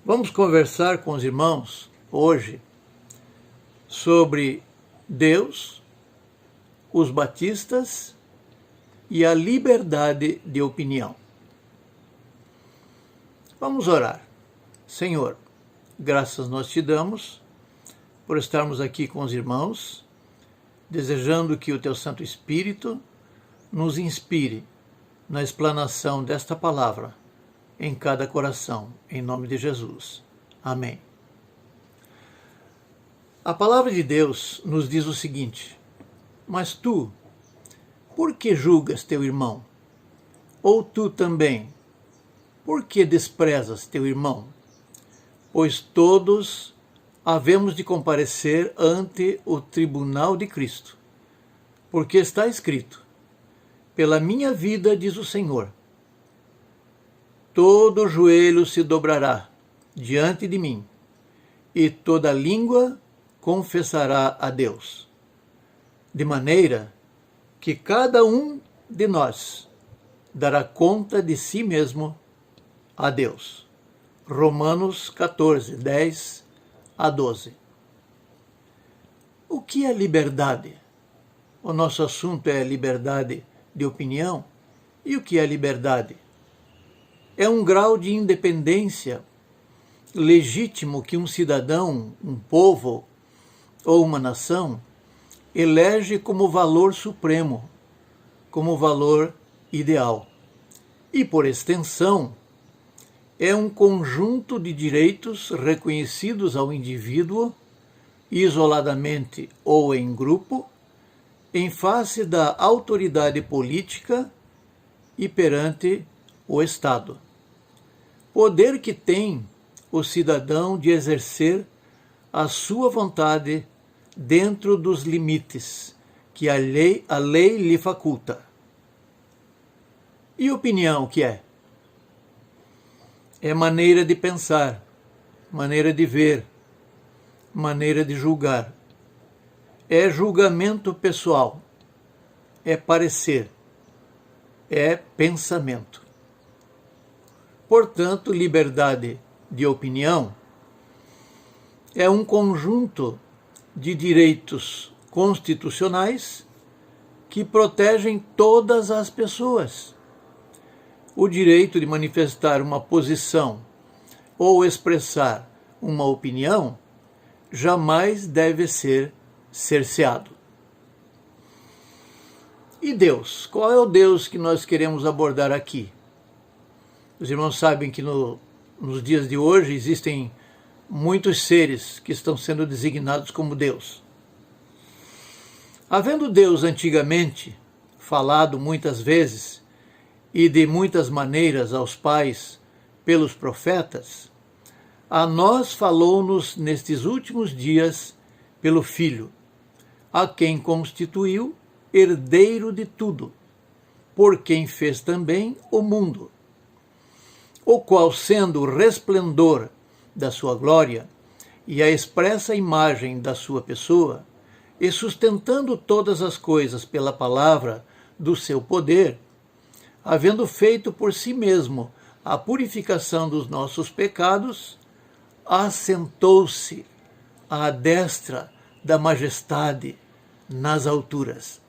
Vamos conversar com os irmãos hoje sobre Deus, os batistas e a liberdade de opinião. Vamos orar. Senhor, graças nós te damos por estarmos aqui com os irmãos, desejando que o teu Santo Espírito nos inspire na explanação desta palavra em cada coração, em nome de Jesus. Amém. A palavra de Deus nos diz o seguinte: mas tu, por que julgas teu irmão? Ou tu também, por que desprezas teu irmão? Pois todos havemos de comparecer ante o tribunal de Cristo, porque está escrito: pela minha vida, diz o Senhor, todo joelho se dobrará diante de mim, e toda língua confessará a Deus. De maneira que cada um de nós dará conta de si mesmo a Deus. Romanos 14, 10 a 12. O que é liberdade? O nosso assunto é liberdade de opinião. E o que é liberdade? É um grau de independência legítimo que um cidadão, um povo ou uma nação elege como valor supremo, como valor ideal. E, por extensão, é um conjunto de direitos reconhecidos ao indivíduo, isoladamente ou em grupo, em face da autoridade política e perante o Estado. Poder que tem o cidadão de exercer a sua vontade dentro dos limites que a lei lhe faculta. E opinião, o que é? É maneira de pensar, maneira de ver, maneira de julgar. É julgamento pessoal, é parecer, é pensamento. Portanto, liberdade de opinião é um conjunto de direitos constitucionais que protegem todas as pessoas. O direito de manifestar uma posição ou expressar uma opinião jamais deve ser cerceado. E Deus? Qual é o Deus que nós queremos abordar aqui? Os irmãos sabem que nos dias de hoje existem muitos seres que estão sendo designados como Deus. Havendo Deus antigamente falado muitas vezes e de muitas maneiras aos pais pelos profetas, a nós falou-nos nestes últimos dias pelo Filho, a quem constituiu herdeiro de tudo, por quem fez também o mundo, o qual, sendo o resplendor da sua glória e a expressa imagem da sua pessoa, e sustentando todas as coisas pela palavra do seu poder, havendo feito por si mesmo a purificação dos nossos pecados, assentou-se à destra da majestade nas alturas.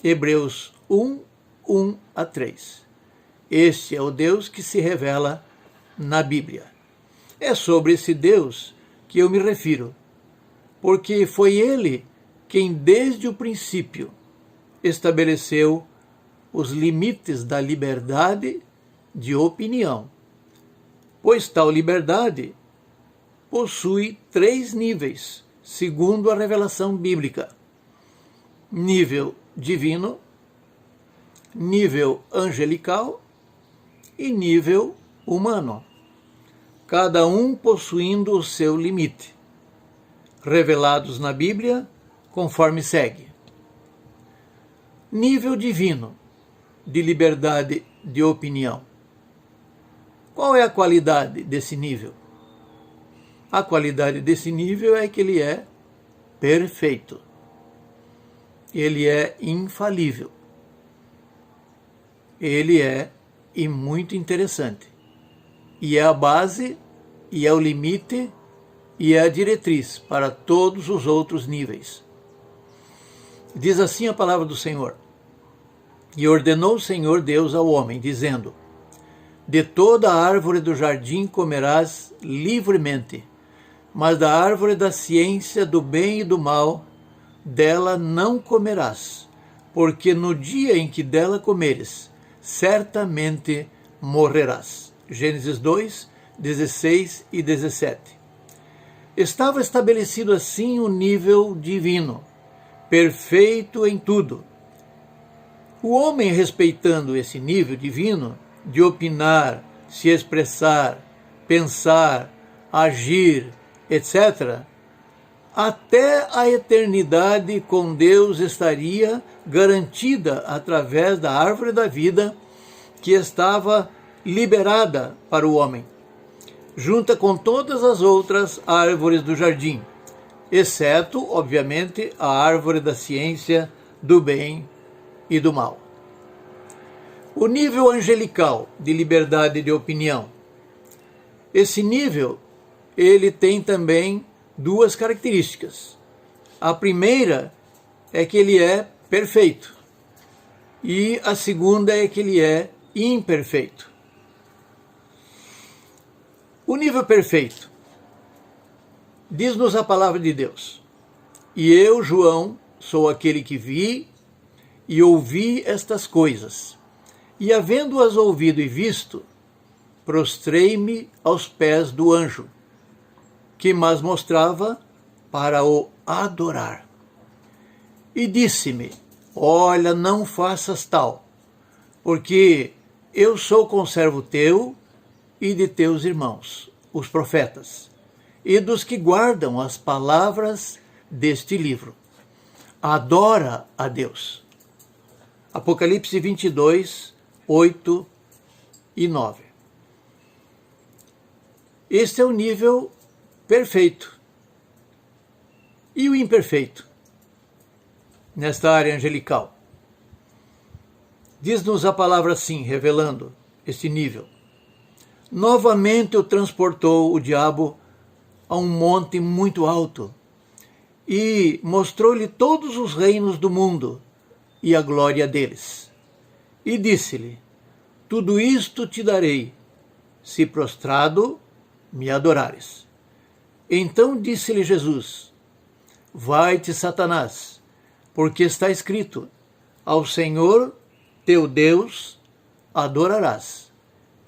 Hebreus 1, 1 a 3. Este é o Deus que se revela na Bíblia. É sobre esse Deus que eu me refiro, porque foi Ele quem desde o princípio estabeleceu os limites da liberdade de opinião, pois tal liberdade possui 3 níveis, segundo a revelação bíblica: nível divino, nível angelical e nível humano, cada um possuindo o seu limite, revelados na Bíblia conforme segue. Nível divino de liberdade de opinião. Qual é a qualidade desse nível? A qualidade desse nível é que ele é perfeito. Ele é infalível. Ele é muito interessante. E é a base e é o limite e é a diretriz para todos os outros níveis. Diz assim a palavra do Senhor: e ordenou o Senhor Deus ao homem, dizendo: de toda a árvore do jardim comerás livremente, mas da árvore da ciência do bem e do mal, dela não comerás, porque no dia em que dela comeres, certamente morrerás. Gênesis 2, 16 e 17. Estava estabelecido assim o nível divino, perfeito em tudo. O homem, respeitando esse nível divino, de opinar, se expressar, pensar, agir, etc., até a eternidade com Deus estaria garantida através da árvore da vida que estava liberada para o homem, junta com todas as outras árvores do jardim, exceto, obviamente, a árvore da ciência do bem e do mal. O nível angelical de liberdade de opinião. Esse nível, ele tem também duas características. A primeira é que ele é perfeito, e a segunda é que ele é imperfeito. O nível perfeito, diz-nos a palavra de Deus: e eu, João, sou aquele que vi e ouvi estas coisas, e havendo-as ouvido e visto, prostrei-me aos pés do anjo, que mas mostrava para o adorar. E disse-me: olha, não faças tal, porque eu sou conservo teu e de teus irmãos, os profetas, e dos que guardam as palavras deste livro. Adora a Deus. Apocalipse 22, 8 e 9. Este é o nível perfeito. E o imperfeito, nesta área angelical? Diz-nos a palavra assim, revelando este nível: novamente o transportou o diabo a um monte muito alto e mostrou-lhe todos os reinos do mundo e a glória deles. E disse-lhe: tudo isto te darei, se prostrado me adorares. Então disse-lhe Jesus: vai-te, Satanás, porque está escrito: ao Senhor teu Deus adorarás,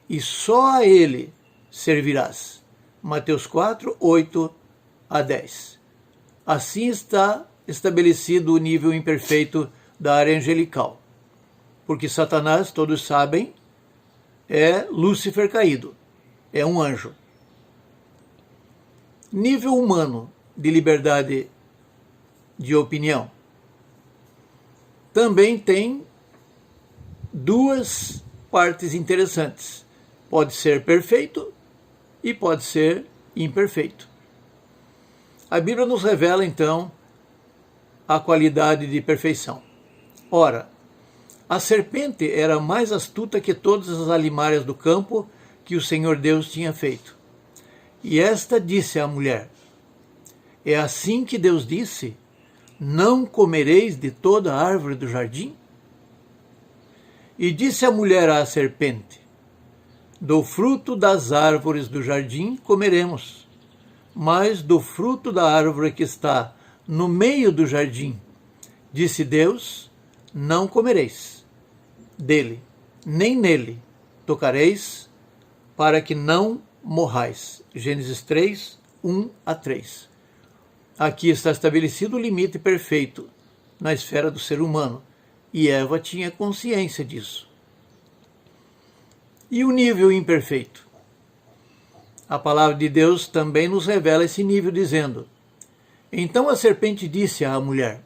e só a ele servirás. Mateus 4, 8 a 10. Assim está estabelecido o nível imperfeito da área angelical. Porque Satanás, todos sabem, é Lúcifer caído, é um anjo. Nível humano de liberdade de opinião. Também tem duas partes interessantes. Pode ser perfeito e pode ser imperfeito. A Bíblia nos revela, então, a qualidade de perfeição. Ora, a serpente era mais astuta que todas as alimárias do campo que o Senhor Deus tinha feito. E esta disse à mulher: é assim que Deus disse: não comereis de toda a árvore do jardim? E disse a mulher à serpente: do fruto das árvores do jardim comeremos, mas do fruto da árvore que está no meio do jardim, disse Deus, não comereis dele, nem nele tocareis, para que não morrais. Gênesis 3, 1 a 3. Aqui está estabelecido o limite perfeito na esfera do ser humano, e Eva tinha consciência disso. E o nível imperfeito? A palavra de Deus também nos revela esse nível, dizendo: então a serpente disse à mulher: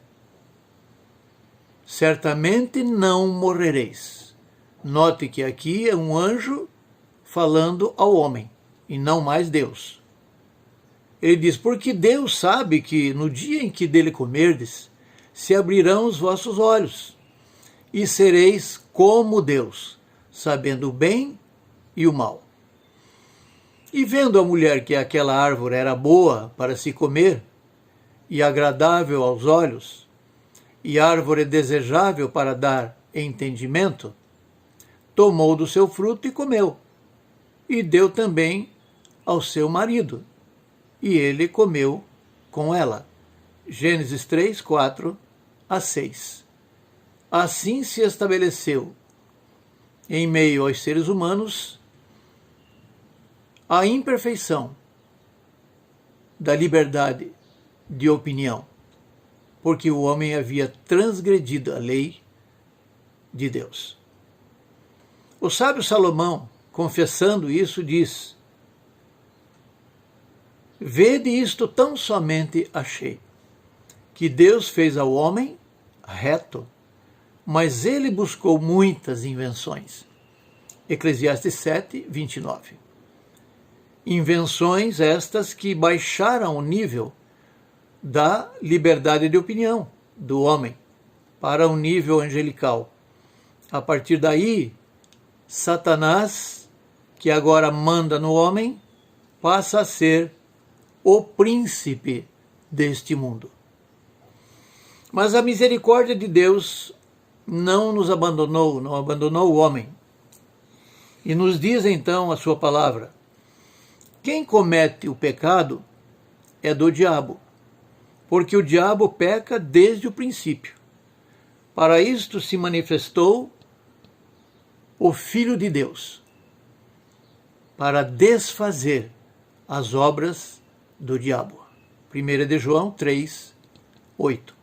certamente não morrereis. Note que aqui é um anjo falando ao homem, e não mais Deus. Ele diz: porque Deus sabe que no dia em que dele comerdes, se abrirão os vossos olhos, e sereis como Deus, sabendo o bem e o mal. E vendo a mulher que aquela árvore era boa para se comer, e agradável aos olhos, e árvore desejável para dar entendimento, tomou do seu fruto e comeu, e deu também ao seu marido, e ele comeu com ela. Gênesis 3, 4 a 6. Assim se estabeleceu em meio aos seres humanos a imperfeição da liberdade de opinião, porque o homem havia transgredido a lei de Deus. O sábio Salomão, confessando isso, diz: vede isto tão somente achei, que Deus fez ao homem reto, mas ele buscou muitas invenções. Eclesiastes 7, 29. Invenções estas que baixaram o nível da liberdade de opinião do homem para um nível angelical. A partir daí, Satanás, que agora manda no homem, passa a ser o príncipe deste mundo. Mas a misericórdia de Deus não nos abandonou, não abandonou o homem. E nos diz então a sua palavra: quem comete o pecado é do diabo, porque o diabo peca desde o princípio. Para isto se manifestou o Filho de Deus, para desfazer as obras do diabo. 1 de João 3, 8.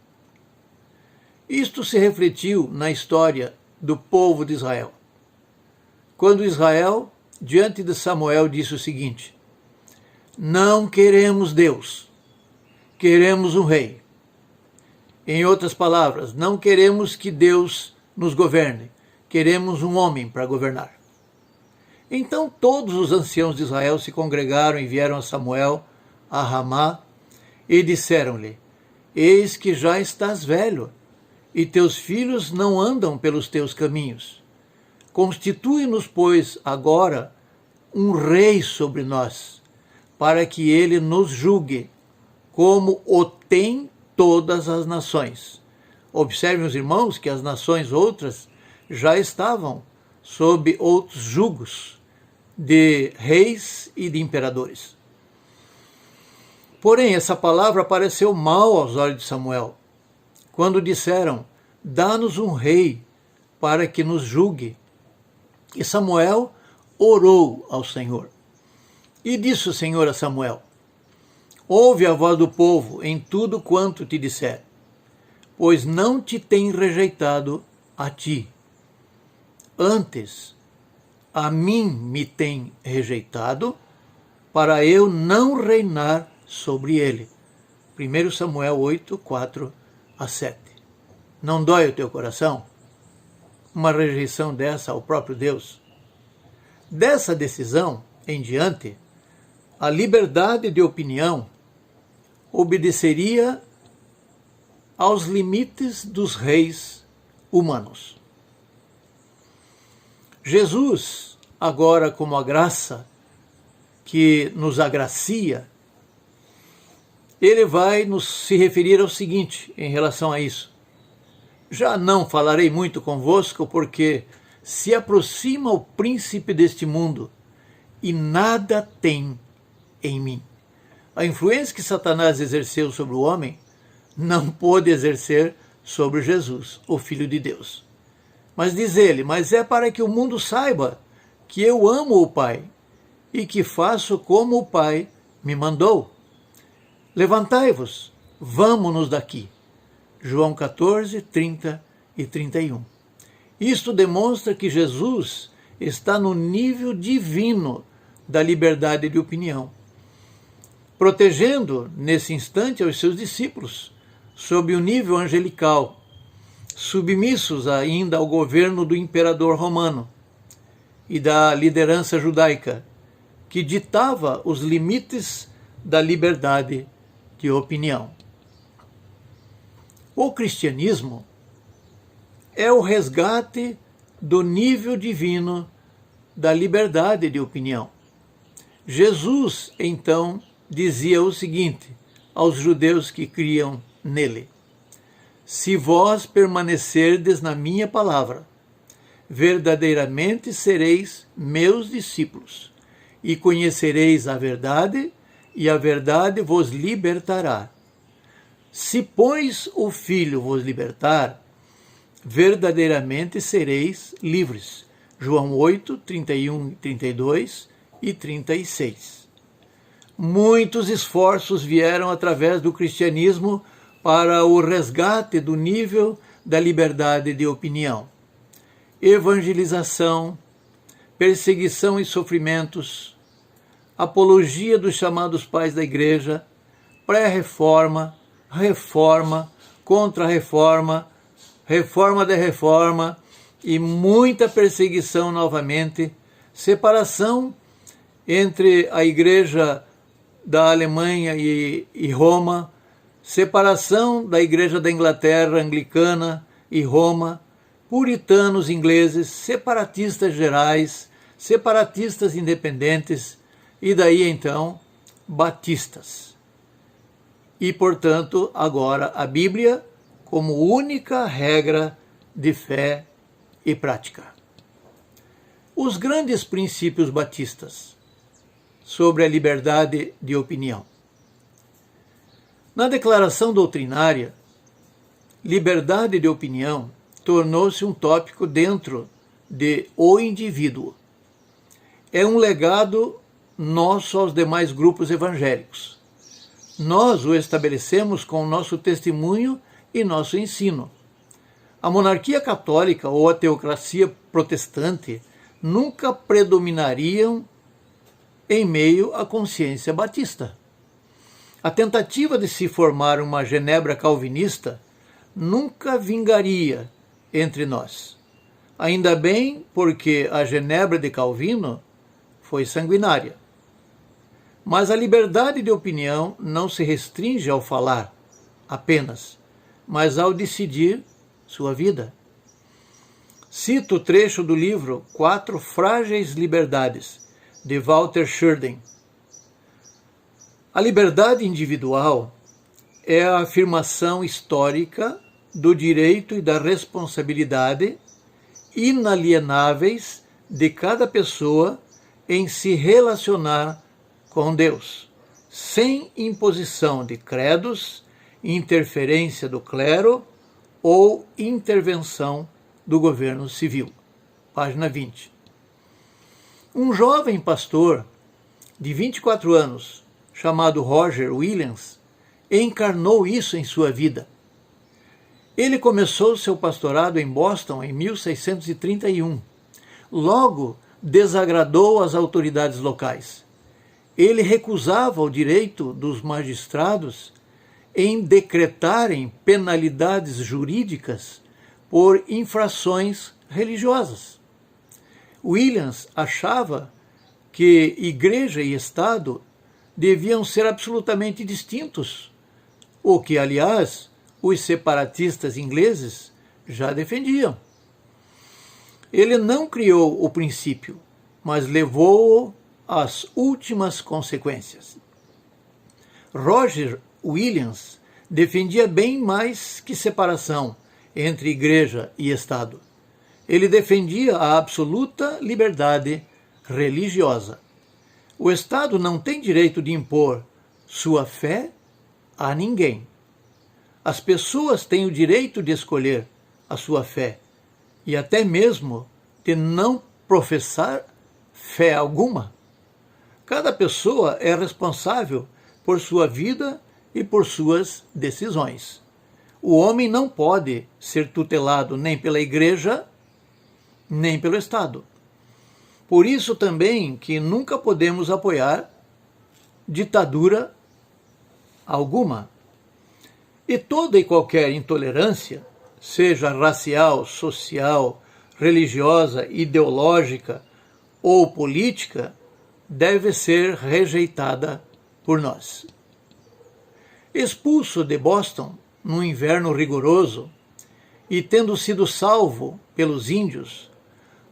Isto se refletiu na história do povo de Israel. Quando Israel, diante de Samuel, disse o seguinte: não queremos Deus, queremos um rei. Em outras palavras, não queremos que Deus nos governe, queremos um homem para governar. Então todos os anciãos de Israel se congregaram e vieram a Samuel, a Ramá, e disseram-lhe: eis que já estás velho, e teus filhos não andam pelos teus caminhos. Constitui-nos, pois, agora um rei sobre nós, para que ele nos julgue, como o tem todas as nações. Observem, os irmãos, que as nações outras já estavam sob outros jugos de reis e de imperadores. Porém, essa palavra pareceu mal aos olhos de Samuel, quando disseram: dá-nos um rei para que nos julgue. E Samuel orou ao Senhor. E disse o Senhor a Samuel: ouve a voz do povo em tudo quanto te disser, pois não te tem rejeitado a ti. Antes, a mim me tem rejeitado, para eu não reinar sobre ele. 1 Samuel 8, 4 a 7. Não dói o teu coração uma rejeição dessa ao próprio Deus? Dessa decisão em diante, a liberdade de opinião obedeceria aos limites dos reis humanos. Jesus, agora como a graça que nos agracia, ele vai se referir ao seguinte em relação a isso: já não falarei muito convosco, porque se aproxima o príncipe deste mundo, e nada tem em mim. A influência que Satanás exerceu sobre o homem não pôde exercer sobre Jesus, o Filho de Deus. Mas diz ele: mas é para que o mundo saiba que eu amo o Pai, e que faço como o Pai me mandou. Levantai-vos, vamo-nos daqui. João 14, 30 e 31. Isto demonstra que Jesus está no nível divino da liberdade de opinião, protegendo nesse instante aos seus discípulos sob o nível angelical, submissos ainda ao governo do imperador romano e da liderança judaica, que ditava os limites da liberdade de opinião. O cristianismo é o resgate do nível divino da liberdade de opinião. Jesus, então, dizia o seguinte aos judeus que criam nele: se vós permanecerdes na minha palavra, verdadeiramente sereis meus discípulos, e conhecereis a verdade, e a verdade vos libertará. Se, pois, o Filho vos libertar, verdadeiramente sereis livres. João 8, 31, 32 e 36. Muitos esforços vieram através do cristianismo para o resgate do nível da liberdade de opinião. Evangelização, perseguição e sofrimentos, apologia dos chamados pais da igreja, pré-reforma, reforma, contra-reforma, reforma da reforma e muita perseguição novamente, separação entre a igreja da Alemanha e Roma, separação da igreja da Inglaterra, anglicana e Roma, puritanos ingleses, separatistas gerais, separatistas independentes e daí então batistas. E, portanto, agora a Bíblia como única regra de fé e prática. Os grandes princípios batistas sobre a liberdade de opinião. Na declaração doutrinária, liberdade de opinião tornou-se um tópico dentro de o indivíduo. É um legado nosso aos demais grupos evangélicos. Nós o estabelecemos com o nosso testemunho e nosso ensino. A monarquia católica ou a teocracia protestante nunca predominariam em meio à consciência batista. A tentativa de se formar uma Genebra calvinista nunca vingaria entre nós. Ainda bem, porque a Genebra de Calvino foi sanguinária. Mas a liberdade de opinião não se restringe ao falar apenas, mas ao decidir sua vida. Cito o trecho do livro 4 Frágeis Liberdades, de Walter Schurden. A liberdade individual é a afirmação histórica do direito e da responsabilidade inalienáveis de cada pessoa em se relacionar com Deus, sem imposição de credos, interferência do clero ou intervenção do governo civil. Página 20. Um jovem pastor de 24 anos, chamado Roger Williams, encarnou isso em sua vida. Ele começou seu pastorado em Boston em 1631. Logo, desagradou as autoridades locais. Ele recusava o direito dos magistrados em decretarem penalidades jurídicas por infrações religiosas. Williams achava que igreja e Estado deviam ser absolutamente distintos, o que, aliás, os separatistas ingleses já defendiam. Ele não criou o princípio, mas levou-o às últimas consequências. Roger Williams defendia bem mais que separação entre igreja e Estado. Ele defendia a absoluta liberdade religiosa. O Estado não tem direito de impor sua fé a ninguém. As pessoas têm o direito de escolher a sua fé e até mesmo de não professar fé alguma. Cada pessoa é responsável por sua vida e por suas decisões. O homem não pode ser tutelado nem pela igreja, nem pelo Estado. Por isso também que nunca podemos apoiar ditadura alguma. E toda e qualquer intolerância, seja racial, social, religiosa, ideológica ou política, deve ser rejeitada por nós. Expulso de Boston no inverno rigoroso e tendo sido salvo pelos índios,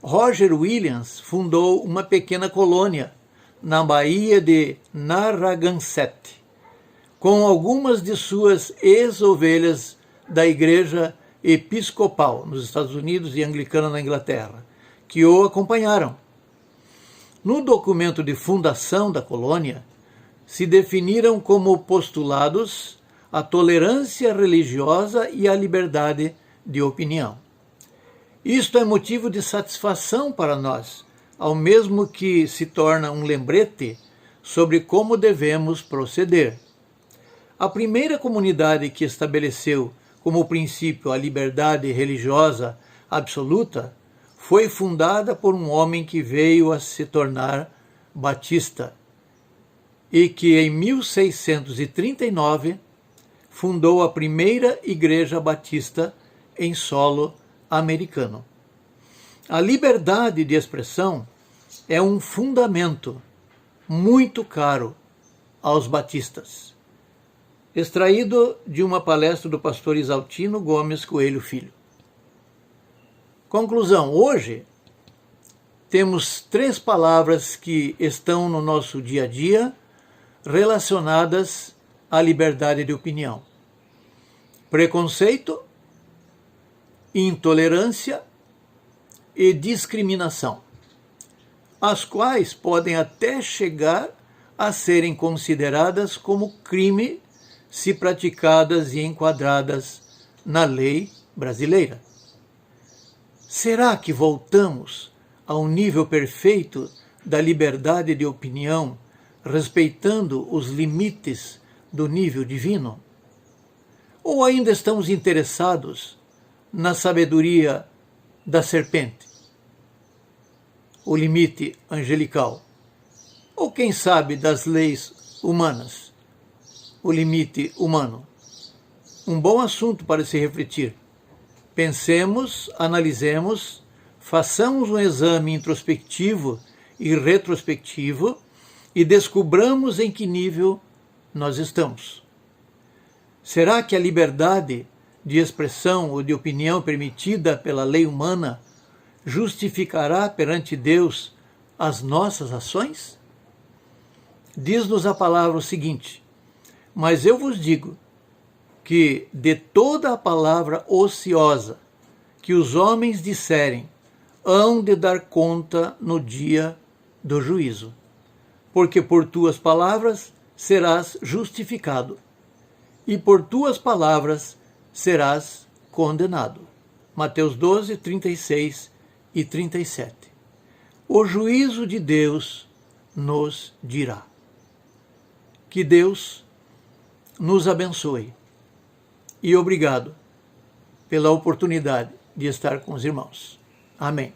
Roger Williams fundou uma pequena colônia na Baía de Narragansett, com algumas de suas ex-ovelhas da Igreja Episcopal nos Estados Unidos e Anglicana na Inglaterra, que o acompanharam. No documento de fundação da colônia, se definiram como postulados a tolerância religiosa e a liberdade de opinião. Isto é motivo de satisfação para nós, ao mesmo que se torna um lembrete sobre como devemos proceder. A primeira comunidade que estabeleceu como princípio a liberdade religiosa absoluta foi fundada por um homem que veio a se tornar batista e que em 1639 fundou a primeira igreja batista em solo americano. A liberdade de expressão é um fundamento muito caro aos batistas. Extraído de uma palestra do pastor Isaltino Gomes Coelho Filho. Conclusão: hoje temos 3 palavras que estão no nosso dia a dia relacionadas à liberdade de opinião: preconceito, intolerância e discriminação, as quais podem até chegar a serem consideradas como crime se praticadas e enquadradas na lei brasileira. Será que voltamos ao nível perfeito da liberdade de opinião, respeitando os limites do nível divino? Ou ainda estamos interessados na sabedoria da serpente, o limite angelical? Ou quem sabe das leis humanas, o limite humano? Um bom assunto para se refletir. Pensemos, analisemos, façamos um exame introspectivo e retrospectivo e descubramos em que nível nós estamos. Será que a liberdade de expressão ou de opinião permitida pela lei humana justificará perante Deus as nossas ações? Diz-nos a palavra o seguinte: mas eu vos digo que de toda a palavra ociosa que os homens disserem, hão de dar conta no dia do juízo. Porque por tuas palavras serás justificado, e por tuas palavras serás condenado. Mateus 12, 36 e 37. O juízo de Deus nos dirá. Que Deus nos abençoe. E obrigado pela oportunidade de estar com os irmãos. Amém.